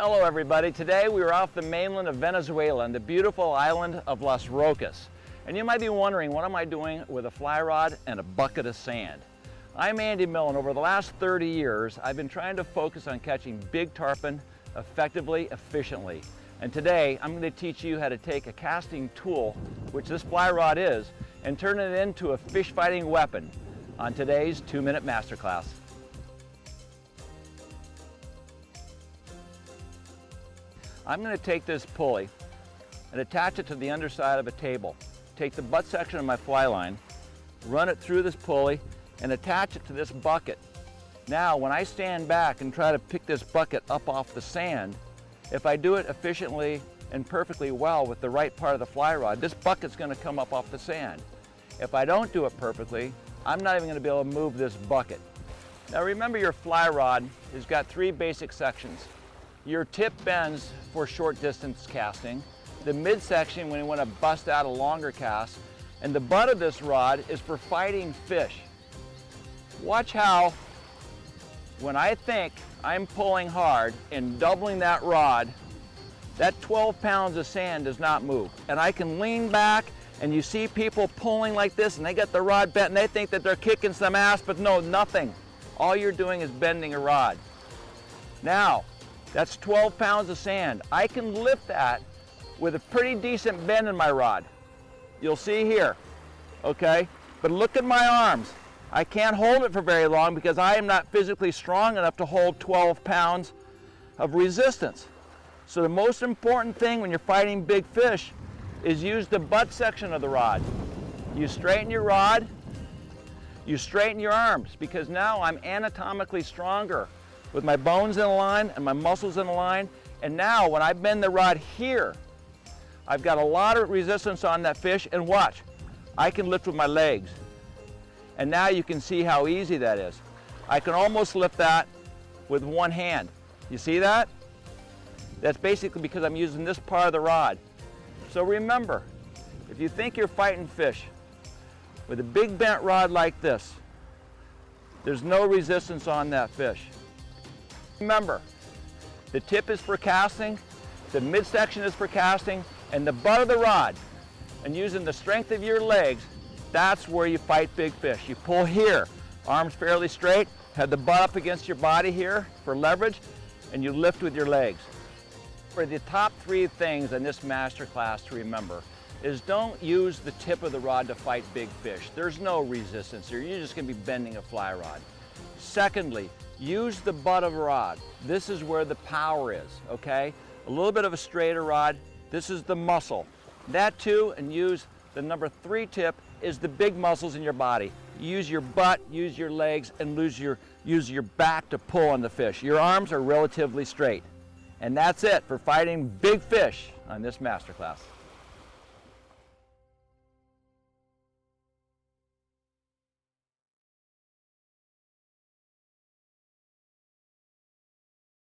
Hello everybody. Today we are off the mainland of Venezuela on the beautiful island of Las Rocas. And you might be wondering, what am I doing with a fly rod and a bucket of sand? I'm Andy Millen. Over the last 30 years, I've been trying to focus on catching big tarpon effectively, efficiently. And today I'm going to teach you how to take a casting tool, which this fly rod is, and turn it into a fish fighting weapon on today's 2-minute masterclass. I'm going to take this pulley and attach it to the underside of a table. Take the butt section of my fly line, run it through this pulley, and attach it to this bucket. Now, when I stand back and try to pick this bucket up off the sand, if I do it efficiently and perfectly well with the right part of the fly rod, this bucket's going to come up off the sand. If I don't do it perfectly, I'm not even going to be able to move this bucket. Now remember, your fly rod has got 3 basic sections. Your tip bends for short distance casting, the midsection when you want to bust out a longer cast, and the butt of this rod is for fighting fish. Watch how, when I think I'm pulling hard and doubling that rod, that 12 pounds of sand does not move. And I can lean back, and you see people pulling like this, and they got the rod bent, and they think that they're kicking some ass, but no, nothing. All you're doing is bending a rod. Now, that's 12 pounds of sand. I can lift that with a pretty decent bend in my rod. You'll see here, okay? But look at my arms. I can't hold it for very long because I am not physically strong enough to hold 12 pounds of resistance. So the most important thing when you're fighting big fish is use the butt section of the rod. You straighten your rod, you straighten your arms, because now I'm anatomically stronger with my bones in a line and my muscles in a line. And now when I bend the rod here, I've got a lot of resistance on that fish, and watch, I can lift with my legs. And now you can see how easy that is. I can almost lift that with one hand. You see that? That's basically because I'm using this part of the rod. So remember, if you think you're fighting fish with a big bent rod like this, there's no resistance on that fish. Remember, the tip is for casting, the midsection is for casting, and the butt of the rod, and using the strength of your legs, that's where you fight big fish. You pull here, arms fairly straight, have the butt up against your body here for leverage, and you lift with your legs. For the top 3 things in this master class to remember is, don't use the tip of the rod to fight big fish. There's no resistance here. You're just going to be bending a fly rod. Secondly, use the butt of a rod. This is where the power is, okay? A little bit of a straighter rod. This is the muscle. That too, and use the number 3 tip is the big muscles in your body. Use your butt, use your legs, and use your back to pull on the fish. Your arms are relatively straight. And that's it for fighting big fish on this masterclass.